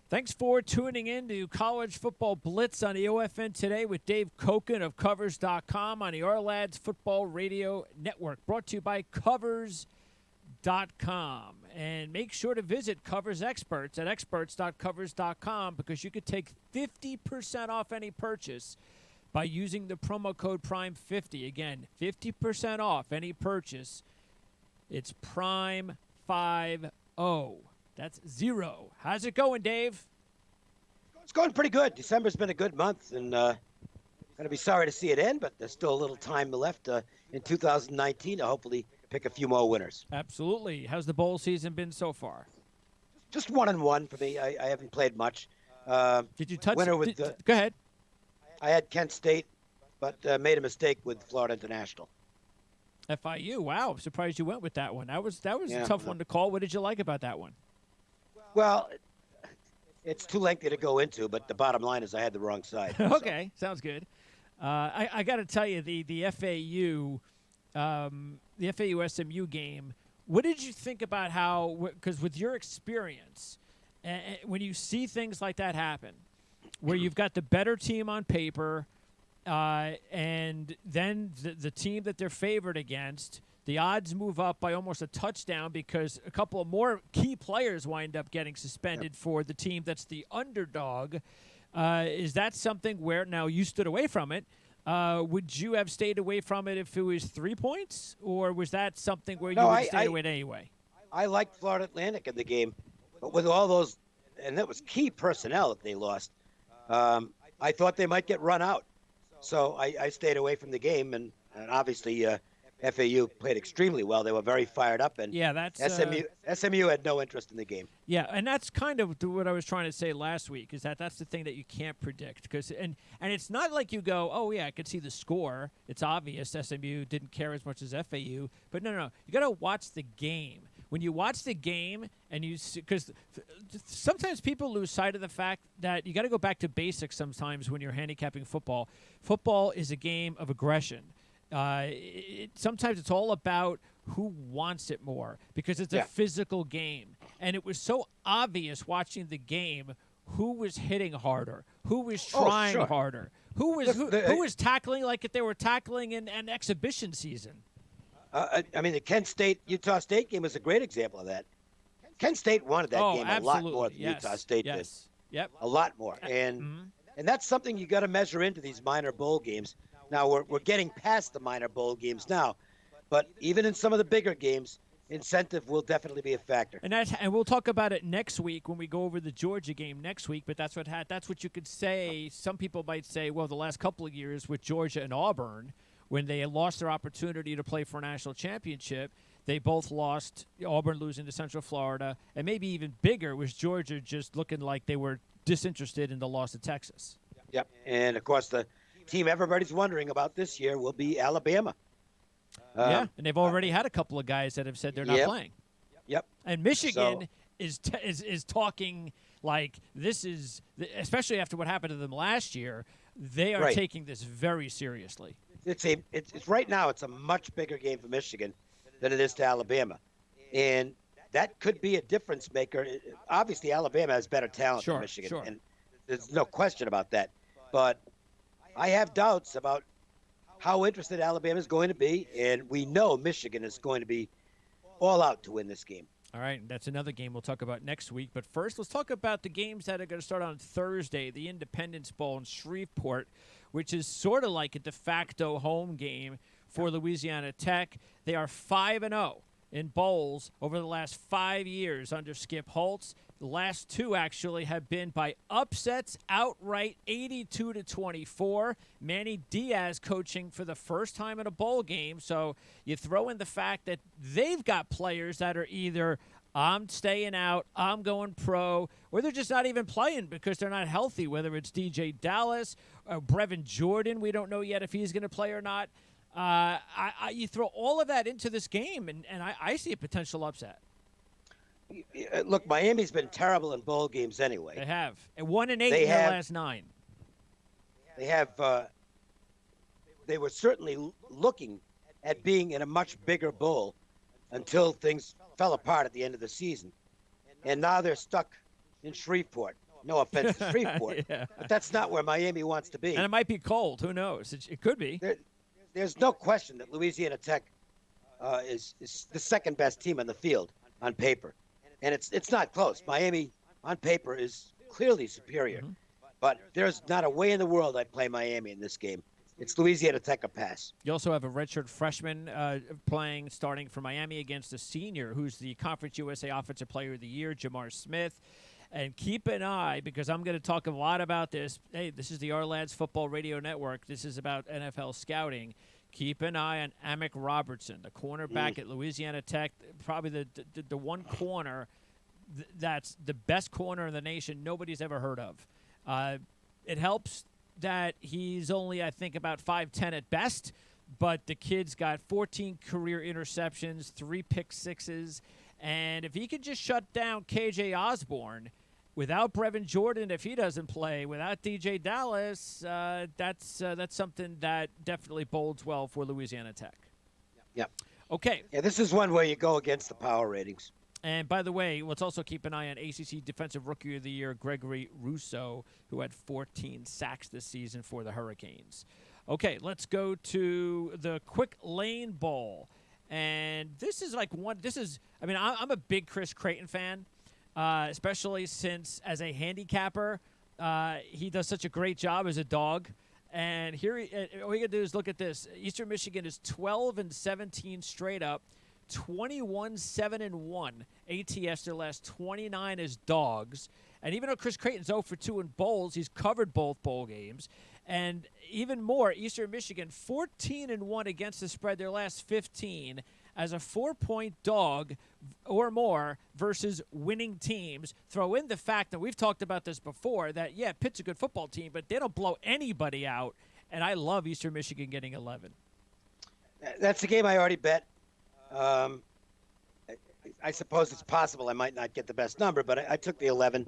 Thanks for tuning in to College Football Blitz on the OFN Today with Dave Koken of Covers.com on the Ourlads Football Radio Network. Brought to you by Covers.com. And make sure to visit Covers Experts at experts.covers.com because you could take 50% off any purchase by using the promo code PRIME50. Again, 50% off any purchase. It's PRIME50. That's 0. How's it going, Dave? It's going pretty good. December's been a good month, and going to be sorry to see it end, but there's still a little time left in 2019 to hopefully pick a few more winners. Absolutely. How's the bowl season been so far? Just 1-1 for me. I haven't played much. Did you touch winner it? Go ahead. I had Kent State, but made a mistake with Florida International. FIU. Wow, I'm surprised you went with that one. That was a tough one to call. What did you like about that one? Well, it's too lengthy to go into, but the bottom line is I had the wrong side. Okay, sounds good. I got to tell you, the FAU SMU game. What did you think about how? Because with your experience, when you see things like that happen, where you've got the better team on paper, and then the team that they're favored against, the odds move up by almost a touchdown because a couple of more key players wind up getting suspended for the team that's the underdog. Is that something where, now you stood away from it, would you have stayed away from it if it was 3 points, or was that something where you would have stayed away anyway? I liked Florida Atlantic in the game, but with all those, and that was key personnel that they lost, I thought they might get run out. So I stayed away from the game, and obviously FAU played extremely well. They were very fired up, and SMU had no interest in the game. Yeah, and that's kind of what I was trying to say last week, is that's the thing that you can't predict. And it's not like you go, oh, yeah, I could see the score. It's obvious SMU didn't care as much as FAU. But no. You got to watch the game. When you watch the game and you see, because sometimes people lose sight of the fact that you got to go back to basics sometimes when you're handicapping football. Football is a game of aggression. Sometimes it's all about who wants it more because it's a physical game. And it was so obvious watching the game who was hitting harder, who was trying harder, who was tackling like if they were tackling in an exhibition season. I mean, the Kent State-Utah State game was a great example of that. Kent State wanted that game a lot more than Utah State did. Yep. A lot more. And that's something you got to measure into these minor bowl games. Now, we're getting past the minor bowl games now, but even in some of the bigger games, incentive will definitely be a factor. And we'll talk about it next week when we go over the Georgia game next week, but that's what you could say. Some people might say, well, the last couple of years with Georgia and Auburn, when they lost their opportunity to play for a national championship, they both lost, Auburn losing to Central Florida, and maybe even bigger was Georgia just looking like they were disinterested in the loss to Texas. Yep, and, of course, the team everybody's wondering about this year will be Alabama. And they've already had a couple of guys that have said they're not playing. Yep. And Michigan is talking like this is, especially after what happened to them last year, they are taking this very seriously. It's right now it's a much bigger game for Michigan than it is to Alabama, and that could be a difference maker. Obviously, Alabama has better talent than Michigan, and there's no question about that. But I have doubts about how interested Alabama is going to be, and we know Michigan is going to be all out to win this game. All right, that's another game we'll talk about next week. But first, let's talk about the games that are going to start on Thursday, the Independence Bowl in Shreveport, which is sort of like a de facto home game for Louisiana Tech. They are 5-0 in bowls over the last 5 years under Skip Holtz. The last two actually have been by upsets outright, 82-24. Manny Diaz coaching for the first time in a bowl game. So you throw in the fact that they've got players that are either I'm staying out, I'm going pro, or they're just not even playing because they're not healthy, whether it's DJ Dallas or Brevin Jordan. We don't know yet if he's going to play or not. You throw all of that into this game, and I see a potential upset. Look, Miami's been terrible in bowl games anyway. They have. And 1-8 in their last 9. They have. They were certainly looking at being in a much bigger bowl until things fell apart at the end of the season. And now they're stuck in Shreveport. No offense to Shreveport, Yeah. but that's not where Miami wants to be. And it might be cold. Who knows? It could be. There's no question that Louisiana Tech is the second best team on the field on paper, and it's not close. Miami on paper is clearly superior, but there's not a way in the world I'd play Miami in this game. It's Louisiana Tech a pass. You also have a redshirt freshman starting for Miami against a senior who's the Conference USA Offensive Player of the Year, Jamar Smith. And keep an eye, because I'm going to talk a lot about this. Hey, this is the Our Lads Football Radio Network. This is about NFL scouting. Keep an eye on Amick Robertson, the cornerback at Louisiana Tech, probably the one corner that's the best corner in the nation nobody's ever heard of. It helps that he's only, I think, about 5'10" at best, but the kid's got 14 career interceptions, 3 pick sixes, and if he could just shut down KJ Osborne without Brevin Jordan, if he doesn't play, without DJ Dallas, that's something that definitely bodes well for Louisiana Tech. Yep. Okay. Yeah, this is one where you go against the power ratings. And by the way, let's also keep an eye on ACC Defensive Rookie of the Year, Gregory Rousseau, who had 14 sacks this season for the Hurricanes. Okay, let's go to the Quick Lane Bowl. And this is I'm a big Chris Creighton fan, especially since as a handicapper, he does such a great job as a dog. And here, all you got to do is look at this. Eastern Michigan is 12-17 straight up. 21-7-1 ATS, their last 29 as dogs. And even though Chris Creighton's 0-2 in bowls, he's covered both bowl games. And even more, Eastern Michigan 14-1 against the spread their last 15 as a 4-point dog or more versus winning teams. Throw in the fact that we've talked about this before, that, yeah, Pitt's a good football team, but they don't blow anybody out. And I love Eastern Michigan getting 11. That's a game I already bet. I suppose it's possible I might not get the best number, but I took the 11.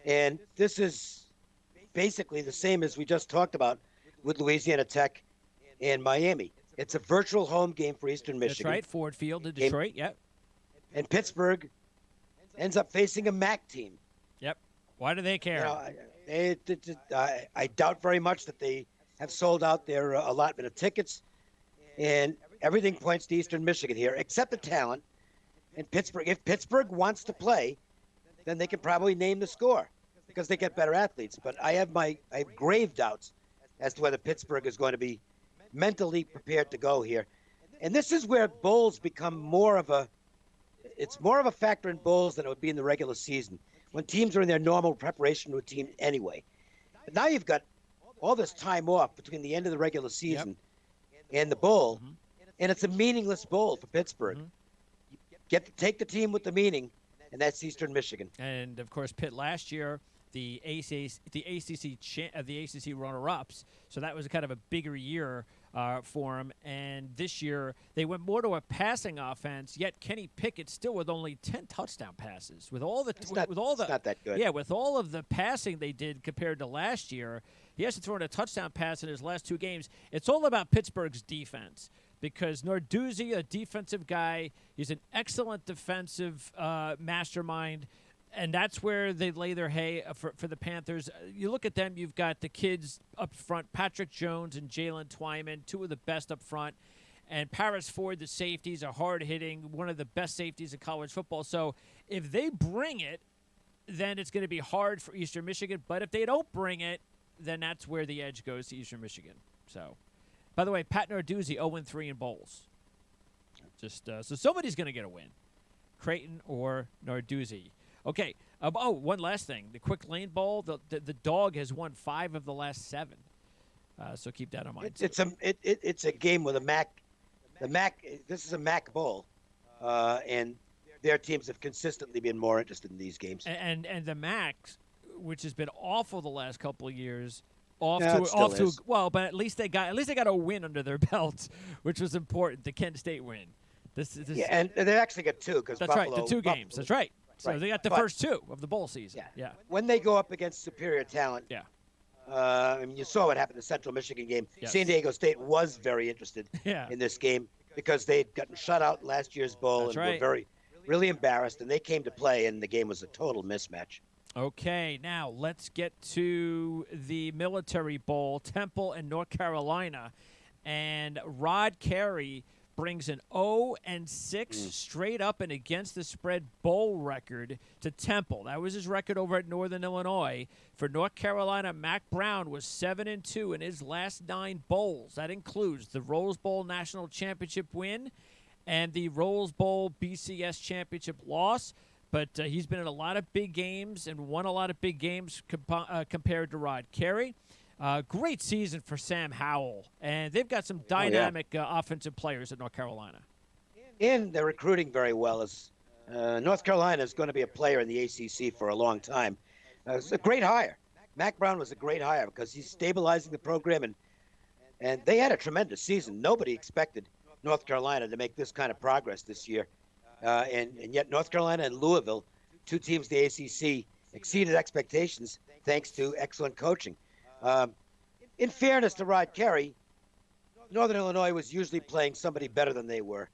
And this is basically the same as we just talked about with Louisiana Tech and Miami. It's a virtual home game for Eastern Michigan. That's right, Ford Field in Detroit, yep. And Pittsburgh ends up facing a MAC team. Yep. Why do they care? I doubt very much that they have sold out their allotment of tickets. And everything points to Eastern Michigan here, except the talent. And Pittsburgh, if Pittsburgh wants to play, then they can probably name the score because they get better athletes. But I have grave doubts as to whether Pittsburgh is going to be mentally prepared to go here. And this is where bowls become more of a factor in bowls than it would be in the regular season, when teams are in their normal preparation routine anyway. But now you've got all this time off between the end of the regular season and the bowl, and it's a meaningless bowl for Pittsburgh. You take the team with the meaning, and that's Eastern Michigan. And of course, Pitt last year, the ACC runner-ups, so that was kind of a bigger year for them. And this year, they went more to a passing offense. Yet Kenny Pickett still with only 10 touchdown passes. With all the it's not that good. Yeah, with all of the passing they did compared to last year, he has to throw in a touchdown pass in his last 2 games. It's all about Pittsburgh's defense. Because Narduzzi, a defensive guy, he's an excellent defensive mastermind, and that's where they lay their hay for the Panthers. You look at them, you've got the kids up front, Patrick Jones and Jalen Twyman, 2 of the best up front, and Paris Ford, the safeties, are hard-hitting, one of the best safeties in college football. So if they bring it, then it's going to be hard for Eastern Michigan. But if they don't bring it, then that's where the edge goes to Eastern Michigan. So... By the way, Pat Narduzzi 0-3 in bowls. Just so somebody's going to get a win, Creighton or Narduzzi. Okay. One last thing: the Quick Lane Bowl. The dog has won 5 of the last 7. So keep that in mind. It's a game with a MAC. The MAC. This is a MAC bowl, and their teams have consistently been more interested in these games. And the MAC, which has been awful the last couple of years. But at least they got a win under their belts, which was important. The Kent State win. Yeah, and they actually got 2 because that's Buffalo, right. The 2 games. That's right. So they got the first 2 of the bowl season. Yeah. When they go up against superior talent. Yeah. You saw what happened in the Central Michigan game. Yes. San Diego State was very interested in this game because they'd gotten shut out last year's bowl were really embarrassed, and they came to play, and the game was a total mismatch. Okay, now let's get to the Military Bowl, Temple and North Carolina. And Rod Carey brings an 0-6 straight up and against the spread bowl record to Temple. That was his record over at Northern Illinois. For North Carolina, Mac Brown was 7-2 in his last 9 bowls. That includes the Rose Bowl National Championship win and the Rose Bowl BCS Championship loss. But he's been in a lot of big games and won a lot of big games compared to Rod Carey. Great season for Sam Howell, and they've got some dynamic offensive players at North Carolina. And they're recruiting very well. As North Carolina is going to be a player in the ACC for a long time. It's a great hire. Mac Brown was a great hire because he's stabilizing the program, and they had a tremendous season. Nobody expected North Carolina to make this kind of progress this year, and yet North Carolina and Louisville, 2 teams in the ACC, exceeded expectations thanks to excellent coaching. In fairness to Rod Carey, Northern Illinois was usually playing somebody better than they were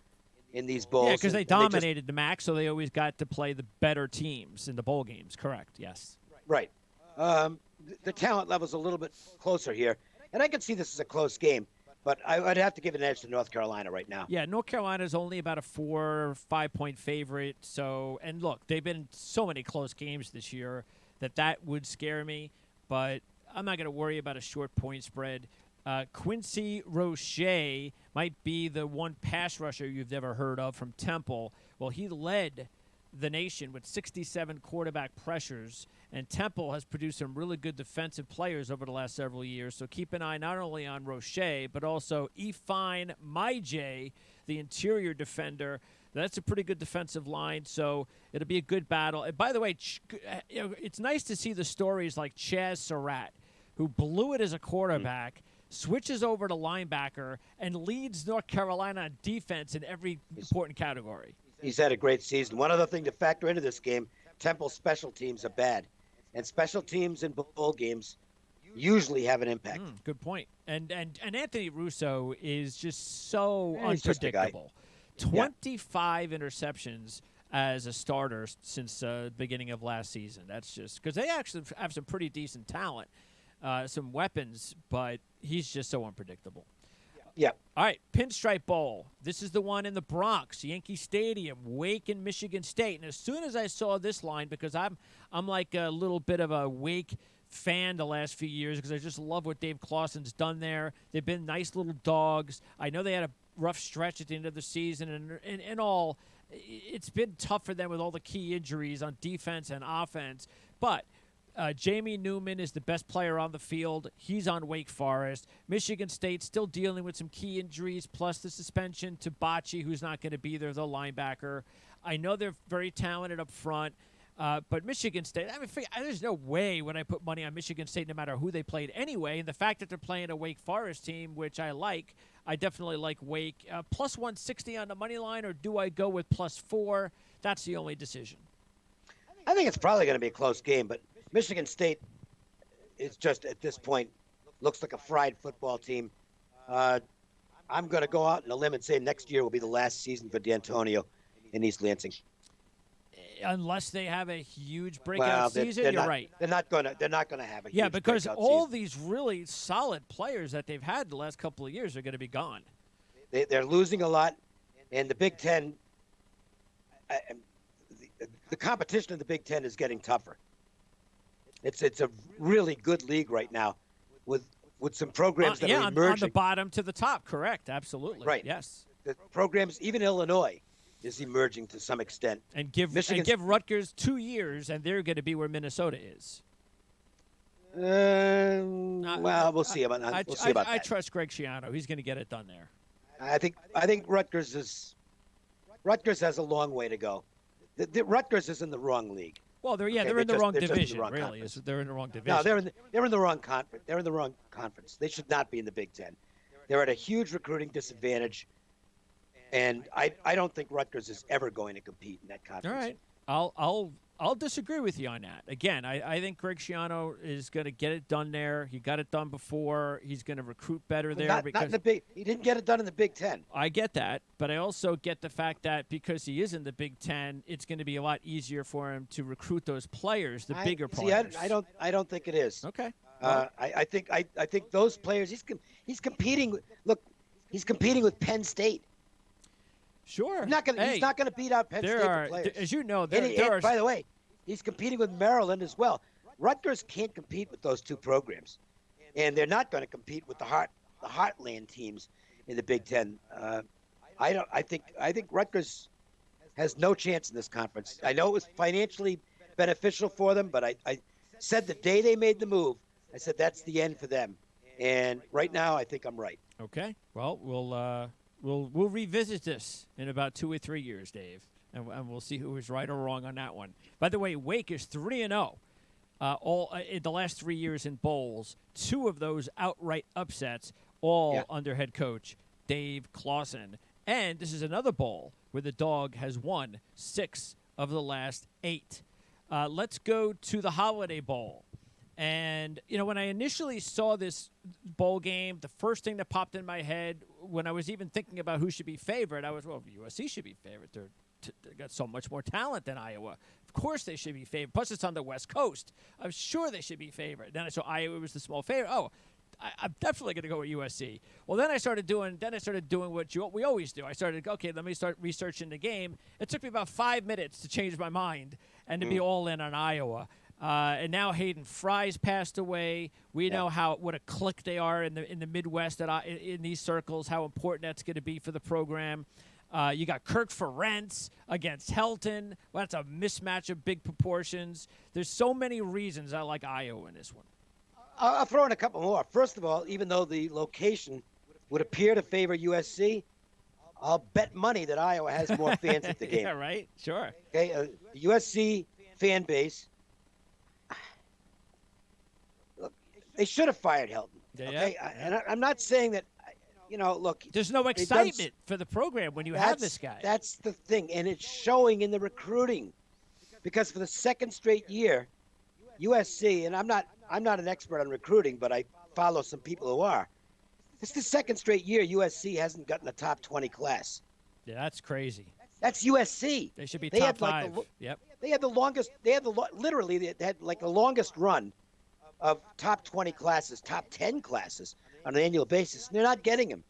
in these bowls. Yeah, because they dominated the MAC, so they always got to play the better teams in the bowl games. Correct, yes. Right. The talent level's a little bit closer here, and I can see this as a close game, but I'd have to give an edge to North Carolina right now. Yeah, North Carolina's only about a 4 or 5 point favorite. So, and look, they've been in so many close games this year that would scare me, but I'm not going to worry about a short point spread. Quincy Roche might be the one pass rusher you've never heard of from Temple. Well, he led the nation with 67 quarterback pressures, and Temple has produced some really good defensive players over the last several years. So keep an eye not only on Roche, but also Efine Maije, the interior defender. That's a pretty good defensive line, so it'll be a good battle. And by the way, it's nice to see the stories like Chaz Surratt, who blew it as a quarterback, switches over to linebacker, and leads North Carolina on defense in every important category. He's had a great season. One other thing to factor into this game, Temple's special teams are bad. And special teams in bowl games usually have an impact. Good point. And Anthony Russo is just so unpredictable. 25 interceptions as a starter since the beginning of last season. That's just because they actually have some pretty decent talent. Some weapons, but he's just so unpredictable. Yeah. All right, Pinstripe Bowl. This is the one in the Bronx, Yankee Stadium, Wake and Michigan State. And as soon as I saw this line, because I'm like a little bit of a Wake fan the last few years because I just love what Dave Clawson's done there. They've been nice little dogs. I know they had a rough stretch at the end of the season, and all. It's been tough for them with all the key injuries on defense and offense, but Jamie Newman is the best player on the field. He's on Wake Forest. Michigan State still dealing with some key injuries, plus the suspension to Bocce, who's not going to be there, the linebacker. I know they're very talented up front, but Michigan State, there's no way would I put money on Michigan State no matter who they played anyway. And the fact that they're playing a Wake Forest team, which I definitely like Wake. Plus 160 on the money line, or do I go with plus 4? That's the only decision. I think it's probably going to be a close game, but Michigan State is just, at this point, looks like a fried football team. I'm going to go out on a limb and say next year will be the last season for D'Antonio in East Lansing. Unless they have a huge breakout season, you're right. They're not going to have a huge because breakout all season. These really solid players that they've had the last couple of years are going to be gone. They're losing a lot, and the Big Ten, the competition in the Big Ten is getting tougher. It's a really good league right now, with some programs that are emerging. On the bottom to the top, correct? Absolutely, right. Yes, the programs, even Illinois, is emerging to some extent. And give Rutgers 2 years, and they're going to be where Minnesota is. Well, we'll see about that. I trust Greg Schiano. He's going to get it done there. I think Rutgers has a long way to go. Rutgers is in the wrong league. Well, they're in the wrong division. Really, they're in the wrong division. No, they're in the wrong conference. They're in the wrong conference. They should not be in the Big Ten. They're at a huge recruiting disadvantage, and I don't think Rutgers is ever going to compete in that conference. All right, I'll disagree with you on that. Again, I think Greg Schiano is going to get it done there. He got it done before. He's going to recruit better there. Not in the Big. He didn't get it done in the Big Ten. I get that, but I also get the fact that because he is in the Big Ten, it's going to be a lot easier for him to recruit those players, the bigger players. I don't think it is. Okay. I think those players. He's competing. Look, he's competing with Penn State. Sure. He's not going to beat out Penn State players. As you know, by the way, he's competing with Maryland as well. Rutgers can't compete with those two programs, and they're not going to compete with the Heartland teams in the Big Ten. I think Rutgers has no chance in this conference. I know it was financially beneficial for them, but I said the day they made the move, I said that's the end for them. And right now, I think I'm right. Okay. Well, we'll revisit this in about 2 or 3 years, Dave, and we'll see who was right or wrong on that one. By the way, Wake is 3-0 all in the last 3 years in bowls. 2 of those outright upsets, all under head coach Dave Clawson. And this is another bowl where the Dog has won 6 of the last 8. Let's go to the Holiday Bowl. And, when I initially saw this bowl game, the first thing that popped in my head when I was even thinking about who should be favored, I was, USC should be favored. They got so much more talent than Iowa. Of course they should be favored. Plus, it's on the West Coast. I'm sure they should be favored. Then I saw Iowa was the small favorite. Oh, I'm definitely going to go with USC. Well, then I started doing what we always do. I started, let me start researching the game. It took me about 5 minutes to change my mind and to be all in on Iowa. And now Hayden Fry's passed away. We know what a clique they are in the Midwest in these circles, how important that's going to be for the program. You got Kirk Ferentz against Helton. Well, that's a mismatch of big proportions. There's so many reasons I like Iowa in this one. I'll throw in a couple more. First of all, even though the location would appear to favor USC, I'll bet money that Iowa has more fans at the game. Yeah, right? Sure. Okay, the USC fan base, look, they should have fired Helton. Okay, and I'm not saying that, look. There's no excitement for the program when you have this guy. That's the thing, and it's showing in the recruiting. Because for the second straight year, USC, and I'm not an expert on recruiting, but I follow some people who are. It's the second straight year USC hasn't gotten a top 20 class. Yeah, that's crazy. That's USC. They should be top 5. Yep. They had the longest. They had the longest run of top 20 classes, top 10 classes on an annual basis. And they're not getting him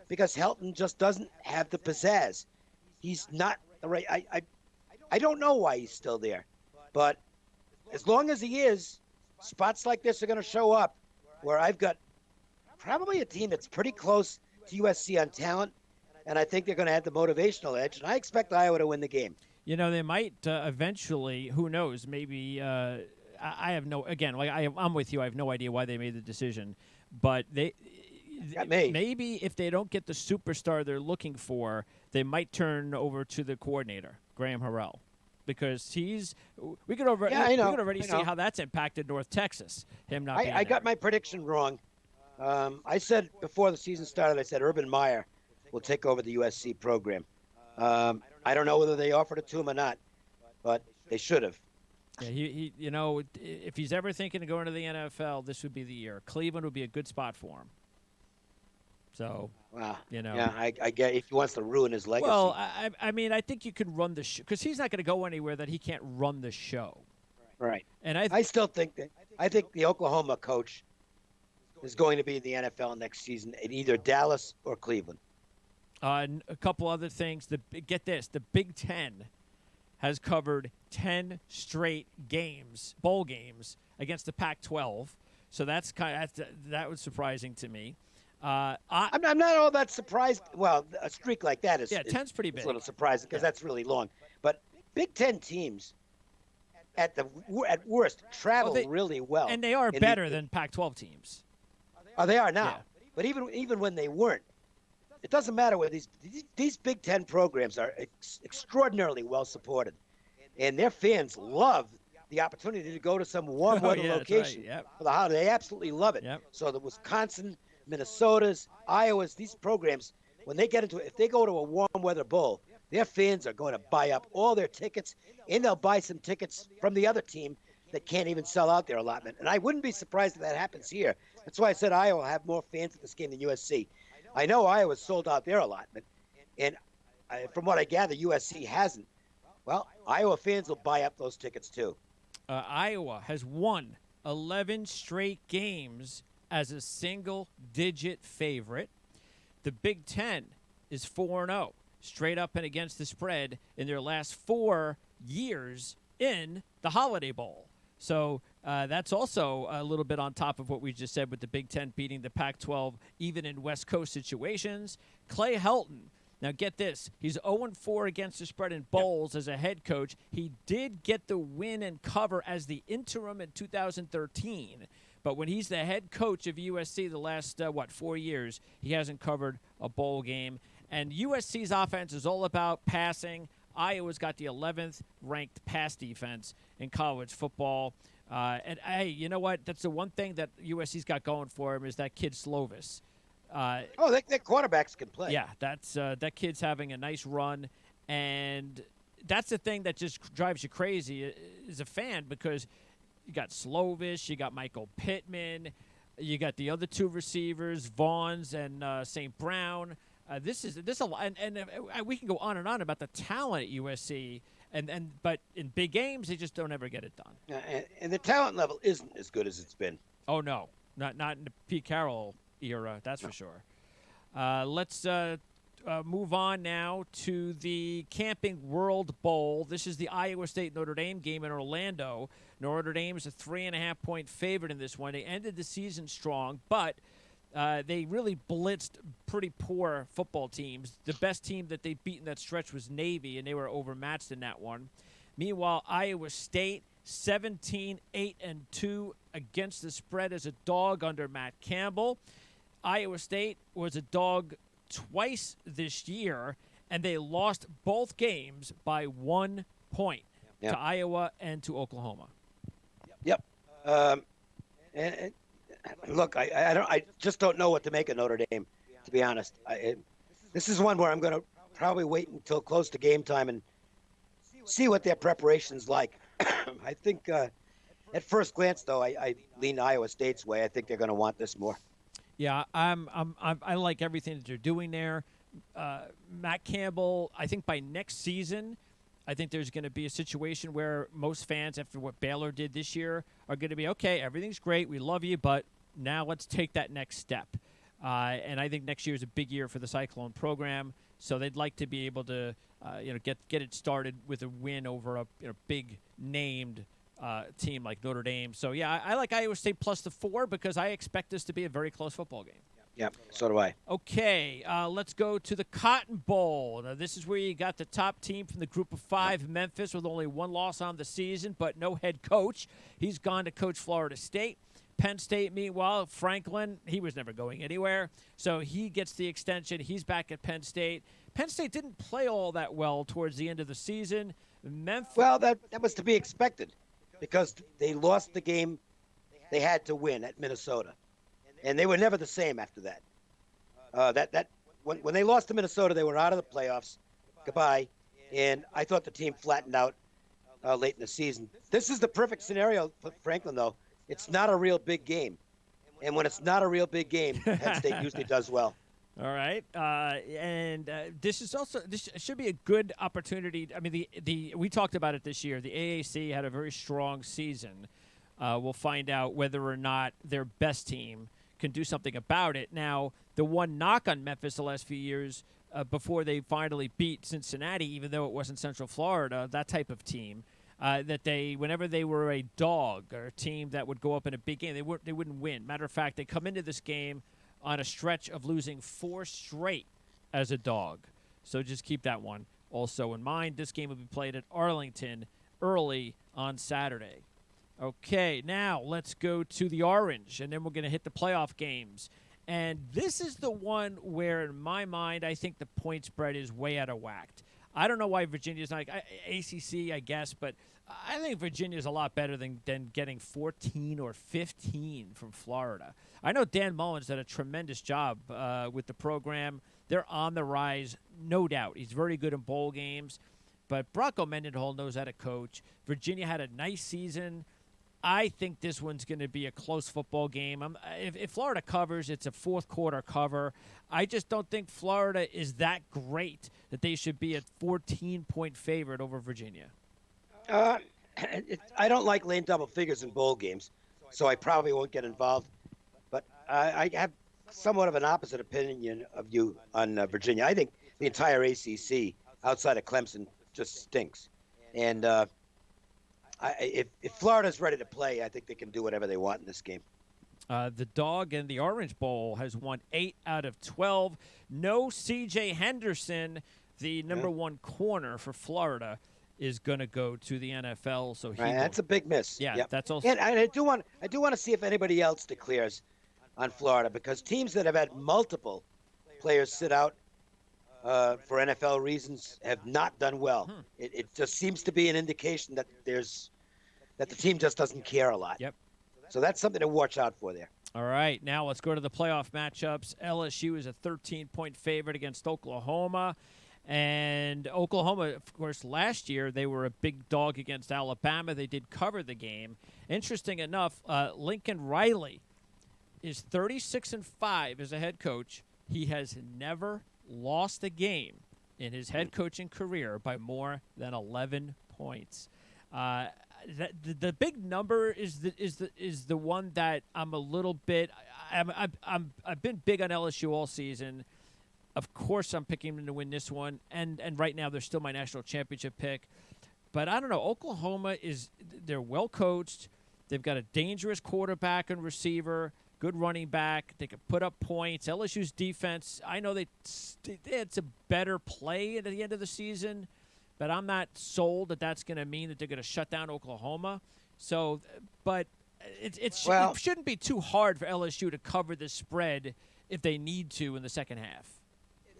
because Helton just doesn't have the pizzazz. He's not the right. I don't know why he's still there, but as long as he is, spots like this are going to show up where I've got probably a team that's pretty close to USC on talent, and I think they're going to have the motivational edge, and I expect Iowa to win the game. They might eventually, who knows, maybe I have no – again, like I'm with you. I have no idea why they made the decision, but maybe if they don't get the superstar they're looking for, they might turn over to the coordinator, Graham Harrell. Because we could already see how that's impacted North Texas. Him not being I got my prediction wrong. I said before the season started, I said Urban Meyer will take over the USC program. I don't know whether they offered it to him or not, but they should have. Yeah, he if he's ever thinking of going to the NFL, this would be the year. Cleveland would be a good spot for him. So, wow. Yeah, I get if he wants to ruin his legacy. Well, I mean, I think you could run the show because he's not going to go anywhere that he can't run the show. Right. And I still think the Oklahoma coach is going to be in the NFL next season in either Dallas or Cleveland. And a couple other things. Get this: the Big Ten has covered 10 straight bowl games against the Pac-12. So that was surprising to me. I'm not all that surprised. Well, a streak like that is 10's pretty big. It's a little surprising because that's really long. But Big Ten teams, at worst, travel really well, and they are better than Pac-12 teams. Oh, they are now. Yeah. But even when they weren't, it doesn't matter whether these Big Ten programs are extraordinarily well supported, and their fans love the opportunity to go to some warm weather location for the holiday. They absolutely love it. Yep. So the Wisconsin, Minnesota's, Iowa's, these programs, when they get into it, if they go to a warm weather bowl, their fans are going to buy up all their tickets, and they'll buy some tickets from the other team that can't even sell out their allotment. And I wouldn't be surprised if that happens here. That's why I said Iowa will have more fans at this game than USC. I know Iowa sold out their allotment, and from what I gather, USC hasn't. Well, Iowa fans will buy up those tickets too. Iowa has won 11 straight games as a single-digit favorite. The Big Ten is 4-0, straight up and against the spread in their last 4 years in the Holiday Bowl. So that's also a little bit on top of what we just said with the Big Ten beating the Pac-12 even in West Coast situations. Clay Helton, now get this, he's 0-4 against the spread in bowls as a head coach. He did get the win and cover as the interim in 2013. But when he's the head coach of USC the last, 4 years, he hasn't covered a bowl game. And USC's offense is all about passing. Iowa's got the 11th ranked pass defense in college football. And, hey, you know what? That's the one thing that USC's got going for him is that kid Slovis. Their quarterbacks can play. Yeah, that's that kid's having a nice run. And that's the thing that just drives you crazy as a fan because you got Slovis, you got Michael Pittman, you got the other two receivers, Vaughns and St. Brown. This a lot, and we can go on and on about the talent at USC, but in big games they just don't ever get it done. And the talent level isn't as good as it's been. Oh no, not in the Pete Carroll era, that's for sure. Let's move on now to the Camping World Bowl. This is the Iowa State-Notre Dame game in Orlando. Notre Dame is a 3.5-point favorite in this one. They ended the season strong, but they really blitzed pretty poor football teams. The best team that they beat in that stretch was Navy, and they were overmatched in that one. Meanwhile, Iowa State, 17-8-2 against the spread as a dog under Matt Campbell. Iowa State was a dog twice this year, and they lost both games by 1 point to Iowa and to Oklahoma. Yep. And look, I just don't know what to make of Notre Dame, to be honest. This is one where I'm going to probably wait until close to game time and see what their preparation's like. I think at first glance, though, I lean Iowa State's way. I think they're going to want this more. Yeah, I like everything that they're doing there. Matt Campbell, I think by next season, I think there's going to be a situation where most fans, after what Baylor did this year, are going to be, okay, everything's great, we love you, but now let's take that next step. And I think next year is a big year for the Cyclone program, so they'd like to be able to, get it started with a win over a big named team like Notre Dame. So, yeah, I like Iowa State plus the 4 because I expect this to be a very close football game. Yep, so do I. Okay, let's go to the Cotton Bowl. Now, this is where you got the top team from the group of 5, Memphis, with only 1 loss on the season, but no head coach. He's gone to coach Florida State. Penn State, meanwhile, Franklin, he was never going anywhere, so he gets the extension. He's back at Penn State. Penn State didn't play all that well towards the end of the season. Well, that was to be expected because they lost the game they had to win at Minnesota. And they were never the same after that. When they lost to Minnesota, they were out of the playoffs. Goodbye. And I thought the team flattened out late in the season. This is the perfect scenario for Franklin, though. It's not a real big game. And when it's not a real big game, Penn State usually does well. All right, this should be a good opportunity. I mean, we talked about it this year. The AAC had a very strong season. We'll find out whether or not their best team can do something about it. Now, the one knock on Memphis the last few years before they finally beat Cincinnati, even though it wasn't Central Florida, that type of team, that whenever they were a dog or a team that would go up in a big game, they wouldn't win. Matter of fact, they come into this game on a stretch of losing 4 straight as a dog. So just keep that one also in mind. This game will be played at Arlington early on Saturday. Okay, now let's go to the Orange, and then we're going to hit the playoff games. And this is the one where, in my mind, I think the point spread is way out of whack. I don't know why Virginia's not ACC, I guess, but I think Virginia's a lot better than getting 14 or 15 from Florida. I know Dan Mullins did a tremendous job with the program. They're on the rise, no doubt. He's very good in bowl games. But Bronco Mendenhall knows how to coach. Virginia had a nice season. I think this one's going to be a close football game. If Florida covers, it's a fourth-quarter cover. I just don't think Florida is that great that they should be a 14-point favorite over Virginia. I don't like laying double figures in bowl games, so I probably won't get involved. But I have somewhat of an opposite opinion of you on Virginia. I think the entire ACC outside of Clemson just stinks. And if Florida's ready to play, I think they can do whatever they want in this game. The Dog in the Orange Bowl has won 8 out of 12. No C.J. Henderson, the number one corner for Florida, is going to go to the NFL. So that's a big miss. Yeah, that's also. And I do want to see if anybody else declares on Florida, because teams that have had multiple players sit out for NFL reasons have not done well. It just seems to be an indication that the team just doesn't care a lot. Yep. So that's something to watch out for there. All right, now let's go to the playoff matchups. LSU is a 13-point favorite against Oklahoma. And Oklahoma, of course, last year they were a big dog against Alabama. They did cover the game. Interesting enough, Lincoln Riley is 36-5 as a head coach. He has never lost a game in his head coaching career by more than 11 points. The big number is the one that I'm a little bit. I've been big on LSU all season. Of course, I'm picking them to win this one, and right now they're still my national championship pick. But I don't know. Oklahoma they're well coached. They've got a dangerous quarterback and receiver. Good running back. They can put up points. LSU's defense, I know it's a better play at the end of the season, but I'm not sold that that's going to mean that they're going to shut down Oklahoma. So, but it shouldn't be too hard for LSU to cover the spread if they need to in the second half.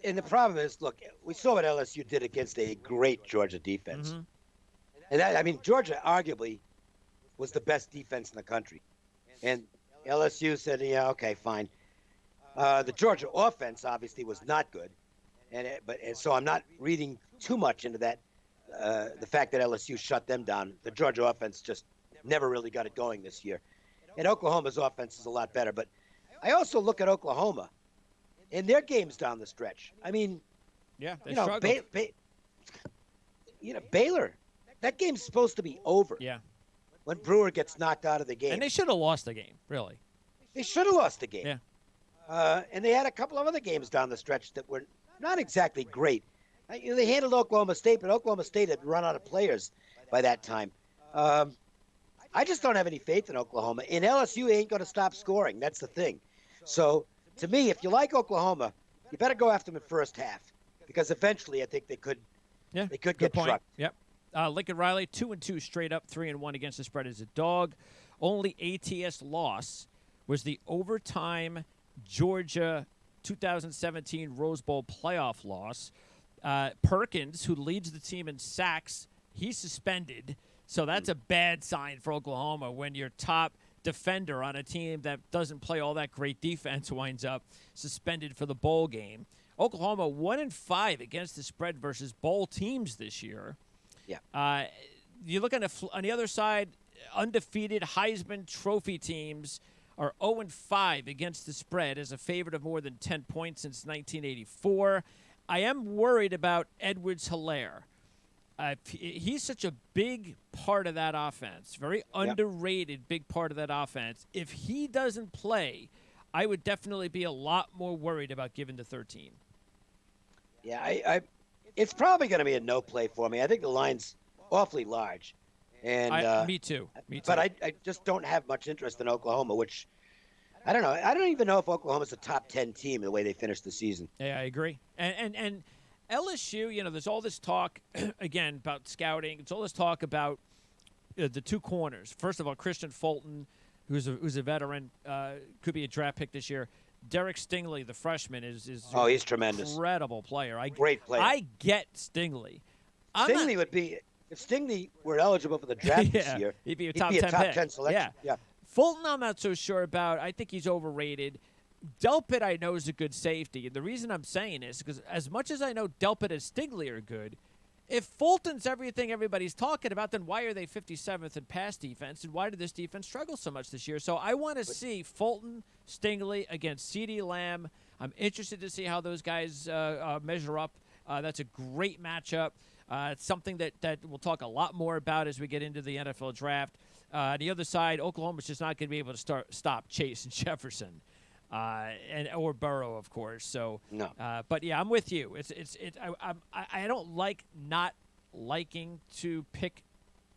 And the problem is, look, we saw what LSU did against a great Georgia defense. Mm-hmm. And Georgia arguably was the best defense in the country. And LSU said, yeah, okay, fine. The Georgia offense obviously was not good, and so I'm not reading too much into that. The fact that LSU shut them down, the Georgia offense just never really got it going this year, and Oklahoma's offense is a lot better. But I also look at Oklahoma in their games down the stretch. I mean, yeah, they struggled. Baylor, that game's supposed to be over. Yeah. When Brewer gets knocked out of the game. And they should have lost the game, really. They should have lost the game. Yeah. And they had a couple of other games down the stretch that were not exactly great. They handled Oklahoma State, but Oklahoma State had run out of players by that time. I just don't have any faith in Oklahoma. And LSU ain't going to stop scoring. That's the thing. So, to me, if you like Oklahoma, you better go after them in first half, because eventually I think they could get trucked. Yep. Lincoln Riley, 2-2 straight up, 3-1 against the spread as a dog. Only ATS loss was the overtime Georgia 2017 Rose Bowl playoff loss. Perkins, who leads the team in sacks, he's suspended. So that's a bad sign for Oklahoma when your top defender on a team that doesn't play all that great defense winds up suspended for the bowl game. Oklahoma 1-5 against the spread versus bowl teams this year. Yeah. You look on the other side, undefeated Heisman Trophy teams are 0-5 against the spread as a favorite of more than 10 points since 1984. I am worried about Edwards-Helaire. He's such a big part of that offense, very underrated big part of that offense. If he doesn't play, I would definitely be a lot more worried about giving the 13. Yeah, it's probably going to be a no play for me. I think the line's awfully large. And me too. But I just don't have much interest in Oklahoma, which I don't know. I don't even know if Oklahoma's a top 10 team the way they finished the season. Yeah, I agree. And LSU, there's all this talk, again, about scouting. It's all this talk about the two corners. First of all, Christian Fulton, who's a veteran, could be a draft pick this year. Derek Stingley, the freshman, is he's tremendous, incredible player. Great player. I get Stingley. Would be, if Stingley were eligible for the draft this year, he'd be a top 10 selection. Yeah. Fulton, I'm not so sure about. I think he's overrated. Delpit, I know, is a good safety. And the reason I'm saying is because as much as I know Delpit and Stingley are good, if Fulton's everything everybody's talking about, then why are they 57th in pass defense, and why did this defense struggle so much this year? So I want to see Fulton, Stingley against CeeDee Lamb. I'm interested to see how those guys measure up. That's a great matchup. It's something that we'll talk a lot more about as we get into the NFL draft. On the other side, Oklahoma's just not going to be able to stop Chase and Jefferson. Or Burrow, of course. So, no. But yeah, I'm with you. I don't like not liking to pick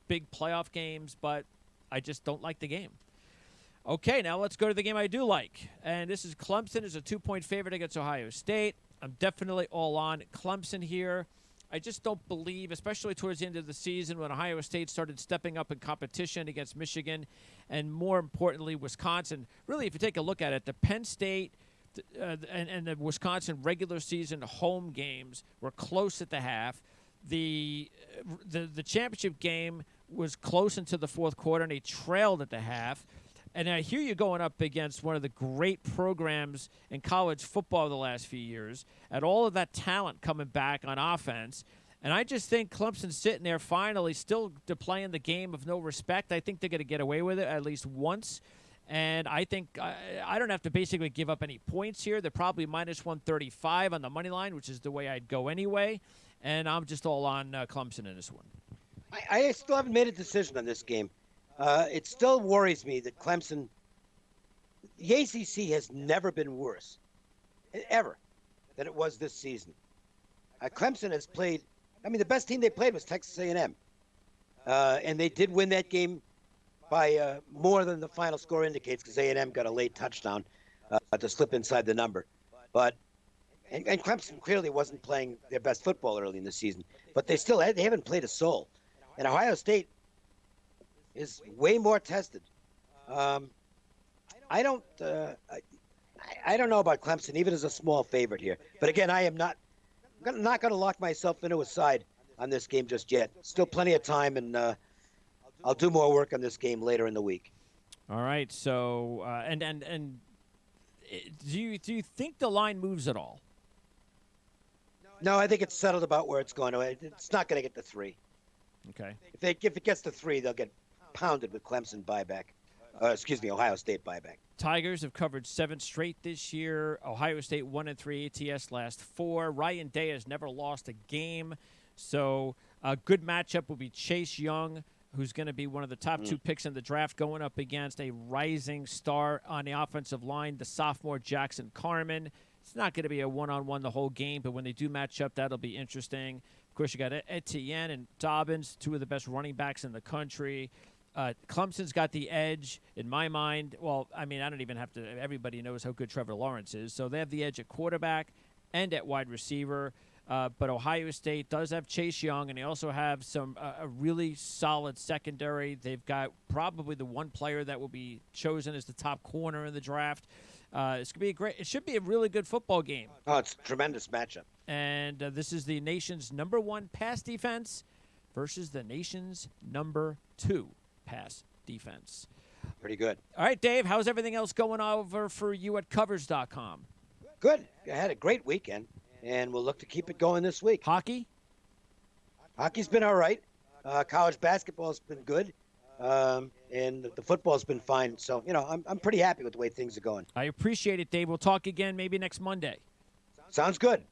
big playoff games, but I just don't like the game. Okay, now let's go to the game I do like, and this is Clemson is a 2-point favorite against Ohio State. I'm definitely all on Clemson here. I just don't believe, especially towards the end of the season when Ohio State started stepping up in competition against Michigan and, more importantly, Wisconsin. Really, if you take a look at it, the Penn State and the Wisconsin regular season home games were close at the half. The championship game was close into the fourth quarter, and they trailed at the half. And I hear you going up against one of the great programs in college football the last few years, and all of that talent coming back on offense. And I just think Clemson's sitting there finally still playing the game of no respect. I think they're going to get away with it at least once. And I think I don't have to basically give up any points here. They're probably minus 135 on the money line, which is the way I'd go anyway. And I'm just all on Clemson in this one. I still haven't made a decision on this game. It still worries me that Clemson, the ACC has never been worse, ever, than it was this season. Clemson has played, the best team they played was Texas A&M. And they did win that game by more than the final score indicates because A&M got a late touchdown to slip inside the number. And Clemson clearly wasn't playing their best football early in the season, but they haven't played a soul. And Ohio State is way more tested. I don't know about Clemson, even as a small favorite here. But again, I'm not going to lock myself into a side on this game just yet. Still plenty of time, and I'll do more work on this game later in the week. All right. So, do you think the line moves at all? No, I think it's settled about where it's going to. It's not going to get to 3. Okay. If it gets to 3, they'll get pounded with Clemson buyback. Ohio State buyback. Tigers have covered 7 straight this year. Ohio State 1-3 ATS last 4. Ryan Day has never lost a game. So a good matchup will be Chase Young, who's going to be one of the top 2 picks in the draft, going up against a rising star on the offensive line, the sophomore Jackson Carman. It's not going to be a one-on-one the whole game, but when they do match up, that'll be interesting. Of course, you got Etienne and Dobbins, 2 of the best running backs in the country. Clemson's got the edge, in my mind. Well, I don't even have to – everybody knows how good Trevor Lawrence is. So they have the edge at quarterback and at wide receiver. But Ohio State does have Chase Young, and they also have a really solid secondary. They've got probably the one player that will be chosen as the top corner in the draft. It's gonna be it should be a really good football game. Oh, it's a tremendous matchup. And this is the nation's number 1 pass defense versus the nation's number 2 pass defense. Pretty good. All right, Dave, how's everything else going over for you at Covers.com? Good. I had a great weekend, and we'll look to keep it going this week. Hockey's been all right. College basketball's been good. And the football's been fine. So, I'm pretty happy with the way things are going. I appreciate it, Dave. We'll talk again maybe next Monday. Sounds good.